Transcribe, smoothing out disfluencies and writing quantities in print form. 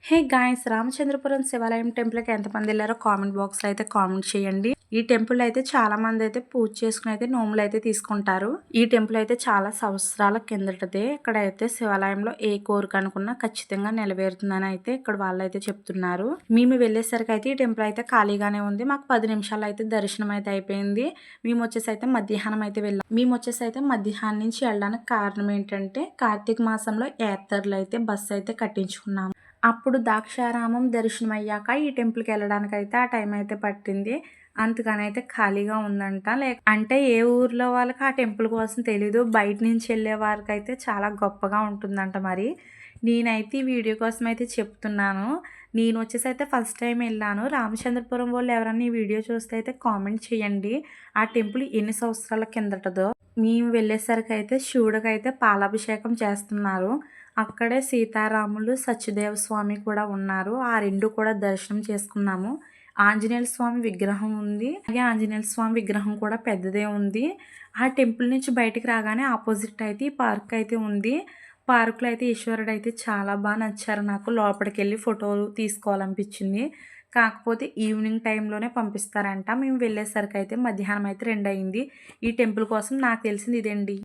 Hey guys, Ramachandrapuram శివాలయం టెంపుల్కి ఎంతమంది వెళ్ళారో కామెంట్ బాక్స్లో అయితే కామెంట్ చేయండి. ఈ టెంపుల్ అయితే చాలా మంది అయితే పూజ చేసుకుని అయితే నోములు అయితే తీసుకుంటారు. ఈ టెంపుల్ అయితే చాలా సంవత్సరాల కిందటదే. ఇక్కడ అయితే శివాలయంలో ఏ కోరిక అనుకున్నా ఖచ్చితంగా నెరవేరుతుందని అయితే ఇక్కడ వాళ్ళు అయితే చెప్తున్నారు. మేము వెళ్ళేసరికి అయితే ఈ టెంపుల్ అయితే ఖాళీగానే ఉంది. మాకు 10 నిమిషాలు అయితే దర్శనం అయితే అయిపోయింది. మేము వచ్చేసి అయితే మధ్యాహ్నం అయితే వెళ్ళాం. మధ్యాహ్నం నుంచి వెళ్ళడానికి కారణం ఏంటంటే కార్తీక మాసంలో యాత్రలు అయితే బస్సు అయితే కట్టించుకున్నాము. అప్పుడు ద్రాక్షారామం దర్శనం అయ్యాక ఈ టెంపుల్కి వెళ్ళడానికి అయితే ఆ టైం అయితే పట్టింది. అందుకని అయితే ఖాళీగా ఉందంట. అంటే ఏ ఊర్లో వాళ్ళకి ఆ టెంపుల్ కోసం తెలీదు. బయట నుంచి వెళ్ళే వారికి అయితే చాలా గొప్పగా ఉంటుందంట. మరి నేనైతే ఈ వీడియో కోసం అయితే చెప్తున్నాను. నేను వచ్చేసి అయితే ఫస్ట్ టైం వెళ్ళాను. రామచంద్రపురం వాళ్ళు ఎవరన్నా ఈ వీడియో చూస్తే అయితే కామెంట్ చేయండి. ఆ టెంపుల్ ఎన్ని సంవత్సరాల కిందటదో. మేము వెళ్ళేసరికి అయితే శివుడికి అయితే పాలాభిషేకం చేస్తున్నారు. అక్కడే సీతారాములు సత్యదేవ స్వామి కూడా ఉన్నారు. ఆ రెండు కూడా దర్శనం చేసుకున్నాము. ఆంజనేయ స్వామి విగ్రహం ఉంది. అలాగే ఆంజనేయ స్వామి విగ్రహం కూడా పెద్దదే ఉంది. ఆ టెంపుల్ నుంచి బయటికి రాగానే ఆపోజిట్ అయితే ఈ పార్క్ అయితే ఉంది. పార్కులో అయితే ఈశ్వరుడు అయితే చాలా బాగా నచ్చారు నాకు. లోపలికి వెళ్ళి ఫోటోలు తీసుకోవాలనిపించింది. కాకపోతే ఈవినింగ్ టైంలోనే పంపిస్తారంట. మేము వెళ్ళేసరికి అయితే మధ్యాహ్నం అయితే 2 అయింది. ఈ టెంపుల్ కోసం నాకు తెలిసింది ఇదండి.